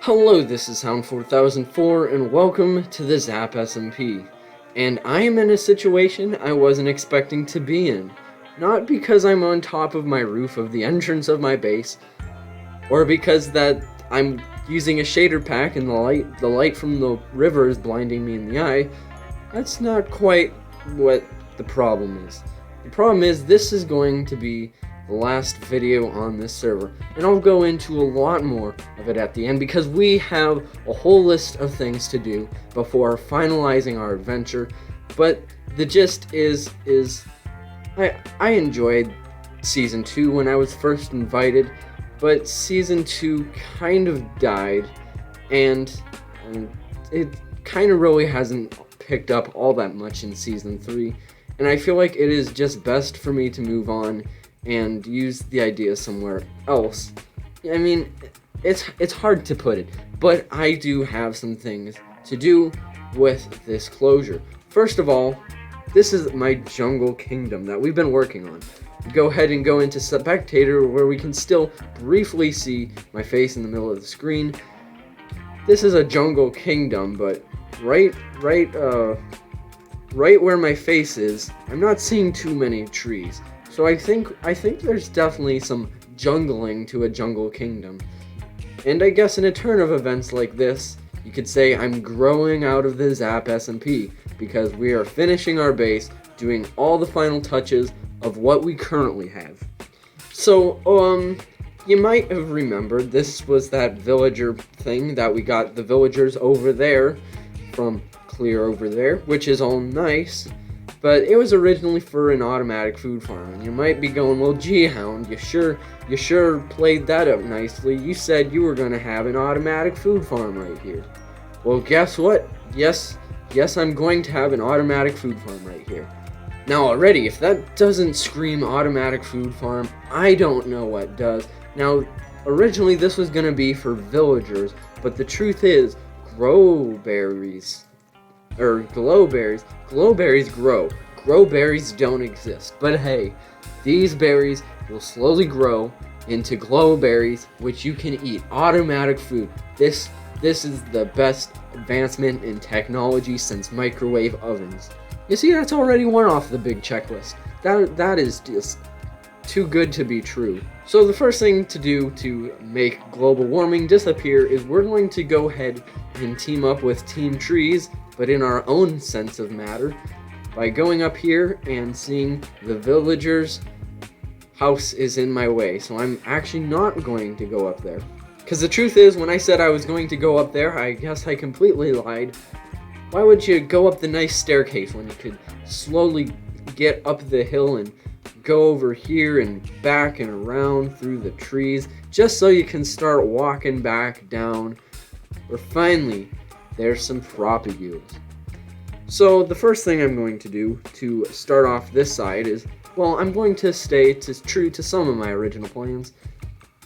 Hello, this is Sound 4004, and welcome to the ZAP SMP. And I am in a situation I wasn't expecting to be in. Not because I'm on top of my roof of the entrance of my base, or because that I'm using a shader pack and the light from the river is blinding me in the eye. That's not quite what the problem is. The problem is this is going to be the last video on this server, and I'll go into a lot more of it at the end because we have a whole list of things to do before finalizing our adventure. But the gist is I enjoyed Season 2 when I was first invited, but Season 2 kind of died, and it kind of really hasn't picked up all that much in Season 3, and I feel like it is just best for me to move on and use the idea somewhere else. I mean, it's hard to put it, but I do have some things to do with this closure. First of all, this is my jungle kingdom that we've been working on. Go ahead and go into spectator where we can still briefly see my face in the middle of the screen. This is a jungle kingdom, but right where my face is, I'm not seeing too many trees. So I think there's definitely some jungling to a jungle kingdom. And I guess in a turn of events like this, you could say I'm growing out of the ZAP SMP because we are finishing our base, doing all the final touches of what we currently have. So, you might have remembered this was that villager thing that we got the villagers over there from clear over there, which is all nice. But it was originally for an automatic food farm, and you might be going, well, gee, Hound, you sure played that up nicely. You said you were going to have an automatic food farm right here. Well, guess what? Yes, I'm going to have an automatic food farm right here. Now, already, if that doesn't scream automatic food farm, I don't know what does. Now, originally this was going to be for villagers, but the truth is, glowberries grow. Glowberries don't exist. But hey, these berries will slowly grow into glowberries, which you can eat. Automatic food. This is the best advancement in technology since microwave ovens. You see, that's already one off the big checklist. That is just too good to be true. So the first thing to do to make global warming disappear is we're going to go ahead and team up with Team Trees, but in our own sense of matter, by going up here and seeing the villagers' house is in my way. So I'm actually not going to go up there. Because the truth is, when I said I was going to go up there, I guess I completely lied. Why would you go up the nice staircase when you could slowly get up the hill and go over here and back and around through the trees, just so you can start walking back down, where finally there's some propagules. So the first thing I'm going to do to start off this side is, well, I'm going to stay true to some of my original plans.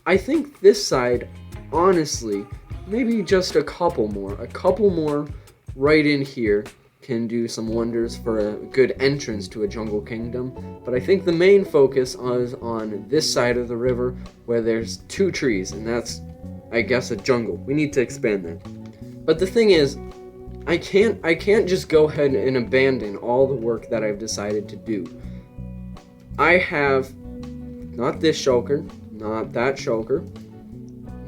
I think this side, honestly, maybe just a couple more right in here can do some wonders for a good entrance to a jungle kingdom. But I think the main focus is on this side of the river where there's 2 trees, and that's, I guess, a jungle. We need to expand that. But the thing is, I can't just go ahead and abandon all the work that I've decided to do. I have not this shulker, not that shulker.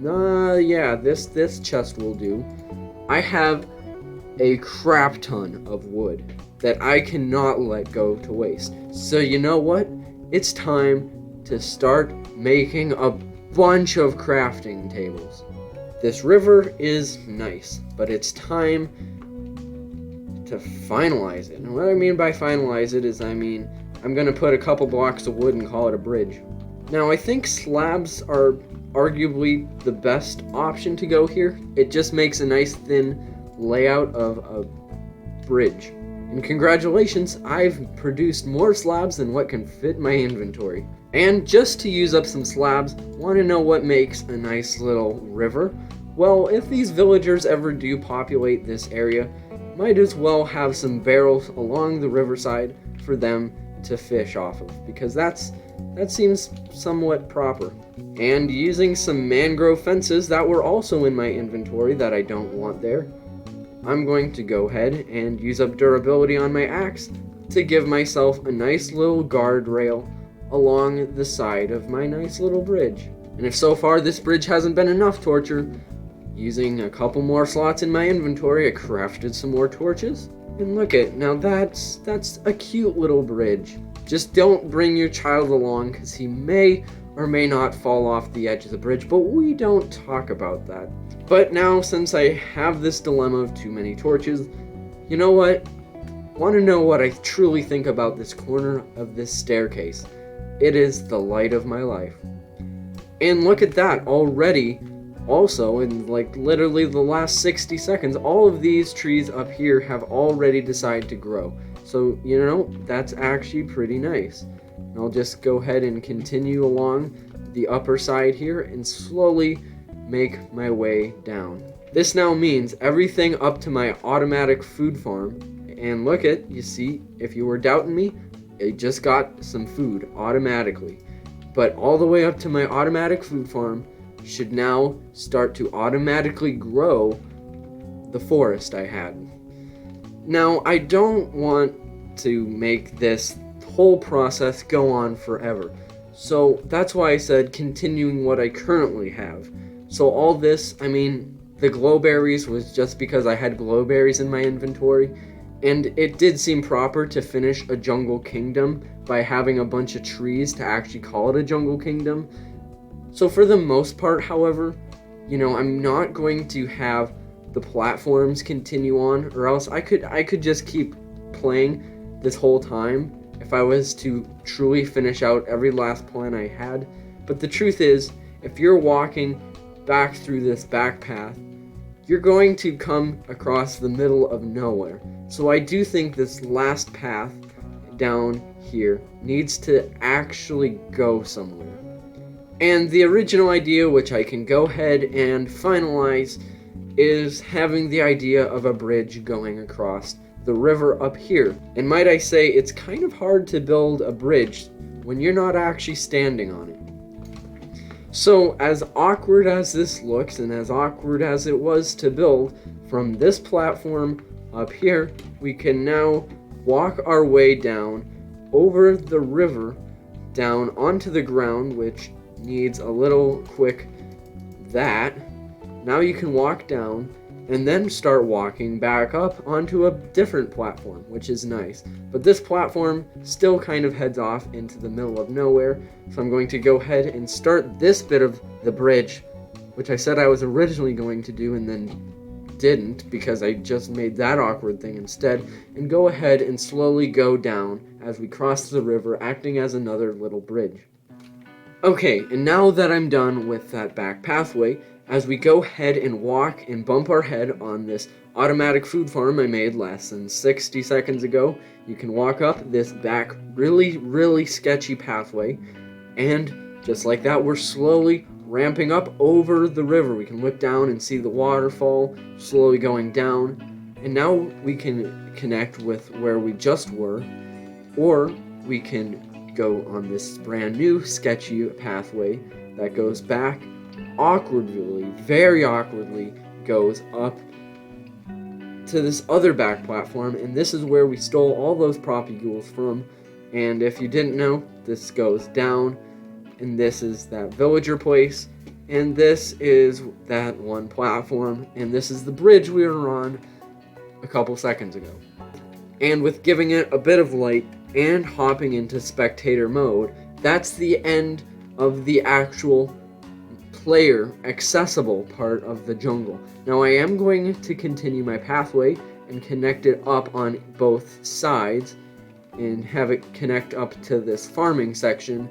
Yeah, this chest will do. I have a crap ton of wood that I cannot let go to waste. So you know what? It's time to start making a bunch of crafting tables. This river is nice, but it's time to finalize it. And what I mean by finalize it is, I'm gonna put a couple blocks of wood and call it a bridge. Now, I think slabs are arguably the best option to go here. It just makes a nice thin layout of a bridge. And congratulations, I've produced more slabs than what can fit my inventory. And just to use up some slabs, want to know what makes a nice little river? Well, if these villagers ever do populate this area, might as well have some barrels along the riverside for them to fish off of, because that seems somewhat proper. And using some mangrove fences that were also in my inventory that I don't want there, I'm going to go ahead and use up durability on my axe to give myself a nice little guardrail along the side of my nice little bridge. And if so far this bridge hasn't been enough torture, using a couple more slots in my inventory, I crafted some more torches. And look at, now that's a cute little bridge. Just don't bring your child along because he may or may not fall off the edge of the bridge, but we don't talk about that. But now, since I have this dilemma of too many torches, you know what? Want to know what I truly think about this corner of this staircase? It is the light of my life. And look at that, already, also, in like literally the last 60 seconds, all of these trees up here have already decided to grow. So, you know, that's actually pretty nice. And I'll just go ahead and continue along the upper side here and slowly make my way down. This now means everything up to my automatic food farm. And look at, you see, if you were doubting me, I just got some food automatically. But all the way up to my automatic food farm should now start to automatically grow the forest I had. Now, I don't want to make this whole process go on forever. So that's why I said continuing what I currently have. So all this, I mean, the glowberries was just because I had glowberries in my inventory, and it did seem proper to finish a jungle kingdom by having a bunch of trees to actually call it a jungle kingdom. So for the most part, however, you know, I'm not going to have the platforms continue on, or else I could just keep playing this whole time if I was to truly finish out every last plan I had. But the truth is, if you're walking back through this back path, you're going to come across the middle of nowhere. So I do think this last path down here needs to actually go somewhere. And the original idea, which I can go ahead and finalize, is having the idea of a bridge going across the river up here. And might I say, it's kind of hard to build a bridge when you're not actually standing on it. So as awkward as this looks, and as awkward as it was to build, from this platform up here, we can now walk our way down over the river, down onto the ground, which needs a little quick that. Now you can walk down and then start walking back up onto a different platform, which is nice. But this platform still kind of heads off into the middle of nowhere, so I'm going to go ahead and start this bit of the bridge, which I said I was originally going to do and then didn't because I just made that awkward thing instead, and go ahead and slowly go down as we cross the river, acting as another little bridge. Okay, and now that I'm done with that back pathway, as we go ahead and walk and bump our head on this automatic food farm I made less than 60 seconds ago, you can walk up this back really sketchy pathway, and just like that, we're slowly ramping up over the river. We can look down and see the waterfall slowly going down, and now we can connect with where we just were, or we can go on this brand new sketchy pathway that goes back awkwardly, very awkwardly, goes up to this other back platform, and this is where we stole all those propagules from. And if you didn't know, this goes down, and this is that villager place, and this is that one platform, and this is the bridge we were on a couple seconds ago. And with giving it a bit of light and hopping into spectator mode, that's the end of the actual player accessible part of the jungle. Now I am going to continue my pathway and connect it up on both sides and have it connect up to this farming section,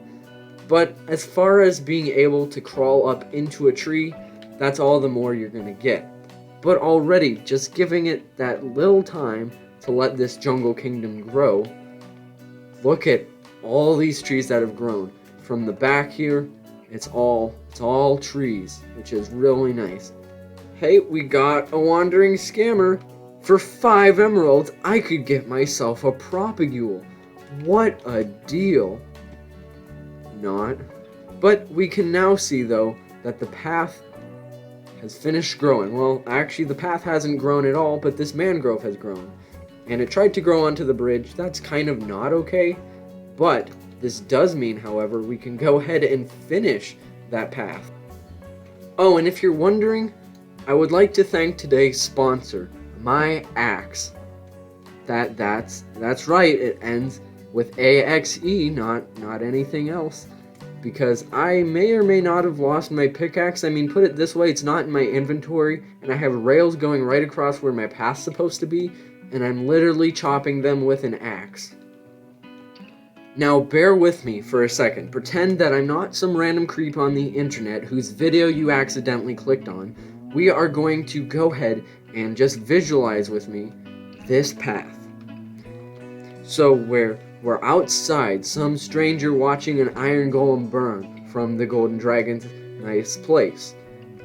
but as far as being able to crawl up into a tree, that's all the more you're gonna get. But already, just giving it that little time to let this jungle kingdom grow, look at all these trees that have grown. From the back here, it's all trees, which is really nice. Hey, we got a wandering scammer. For 5 emeralds, I could get myself a propagule. What a deal. Not. But we can now see, though, that the path has finished growing. Well, actually, the path hasn't grown at all, but this mangrove has grown. And it tried to grow onto the bridge. That's kind of not okay. But this does mean, however, we can go ahead and finish that path. Oh, and if you're wondering, I would like to thank today's sponsor, My Axe. That's right, it ends with AXE, not anything else. Because I may or may not have lost my pickaxe. I mean, put it this way, it's not in my inventory, and I have rails going right across where my path's supposed to be, and I'm literally chopping them with an axe. Now, bear with me for a second. Pretend that I'm not some random creep on the internet whose video you accidentally clicked on. We are going to go ahead and just visualize with me this path. So we're outside, some stranger watching an iron golem burn from the golden dragon's nice place.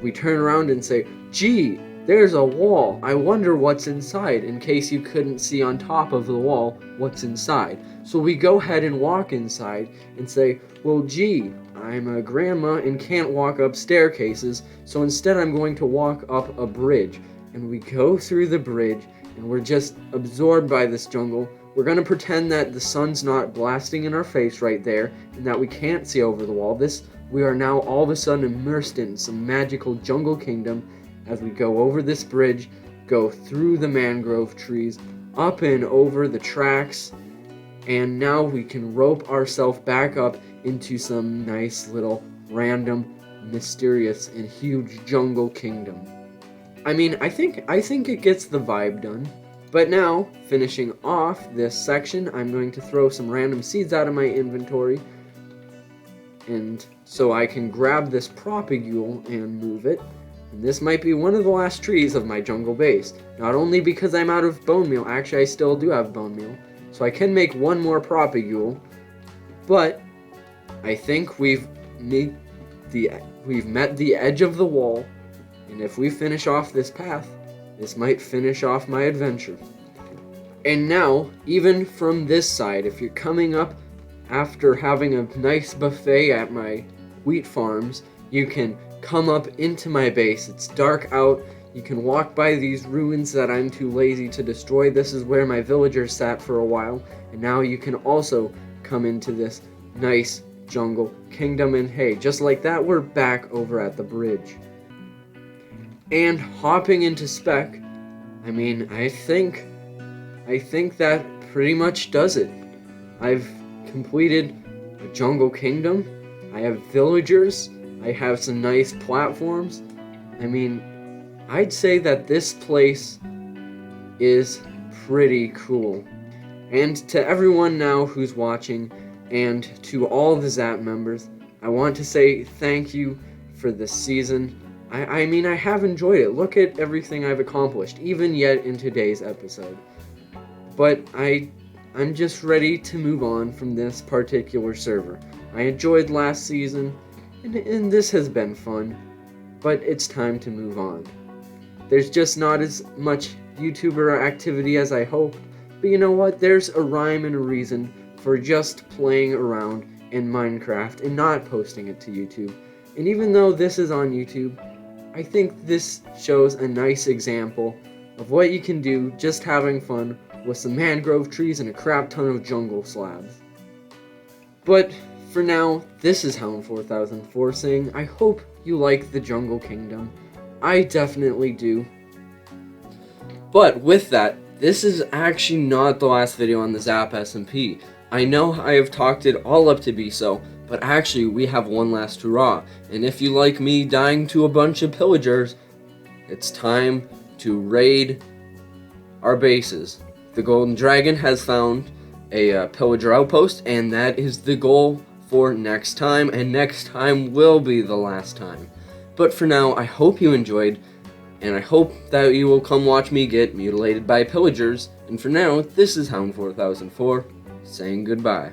We turn around and say, "Gee, there's a wall. I wonder what's inside," in case you couldn't see on top of the wall what's inside. So we go ahead and walk inside and say, "Well, gee, I'm a grandma and can't walk up staircases, so instead I'm going to walk up a bridge." And we go through the bridge, and we're just absorbed by this jungle. We're going to pretend that the sun's not blasting in our face right there, and that we can't see over the wall. We are now all of a sudden immersed in some magical jungle kingdom as we go over this bridge, go through the mangrove trees, up and over the tracks, and now we can rope ourselves back up into some nice little random, mysterious, and huge jungle kingdom. I mean, I think it gets the vibe done. But now, finishing off this section, I'm going to throw some random seeds out of my inventory, and so I can grab this propagule and move it. And this might be one of the last trees of my jungle base. Not only because I'm out of bone meal, actually I still do have bone meal, so I can make one more propagule, but I think we've met the edge of the wall, and if we finish off this path, this might finish off my adventure. And now, even from this side, if you're coming up after having a nice buffet at my wheat farms, you can come up into my base. It's dark out. You can walk by these ruins that I'm too lazy to destroy. This is where my villagers sat for a while. And now you can also come into this nice jungle kingdom. And hey, just like that, we're back over at the bridge. And hopping into spec, I mean, I think that pretty much does it. I've completed a jungle kingdom. I have villagers. I have some nice platforms. I mean, I'd say that this place is pretty cool. And to everyone now who's watching, and to all the ZAP members, I want to say thank you for this season. I mean, I have enjoyed it. Look at everything I've accomplished, even yet in today's episode. But I'm just ready to move on from this particular server. I enjoyed last season, and this has been fun, but it's time to move on. There's just not as much YouTuber activity as I hoped, but you know what? There's a rhyme and a reason for just playing around in Minecraft and not posting it to YouTube. And even though this is on YouTube, I think this shows a nice example of what you can do just having fun with some mangrove trees and a crap ton of jungle slabs. But for now, this is Hound4004 saying, I hope you like the Jungle Kingdom. I definitely do. But with that, this is actually not the last video on the ZAP SMP. I know I have talked it all up to be so, but actually we have one last hurrah. And if you like me dying to a bunch of pillagers, it's time to raid our bases. The Golden Dragon has found a pillager outpost, and that is the goal for next time, and next time will be the last time. But for now, I hope you enjoyed, and I hope that you will come watch me get mutilated by pillagers. And for now, this is Hound4004 saying goodbye.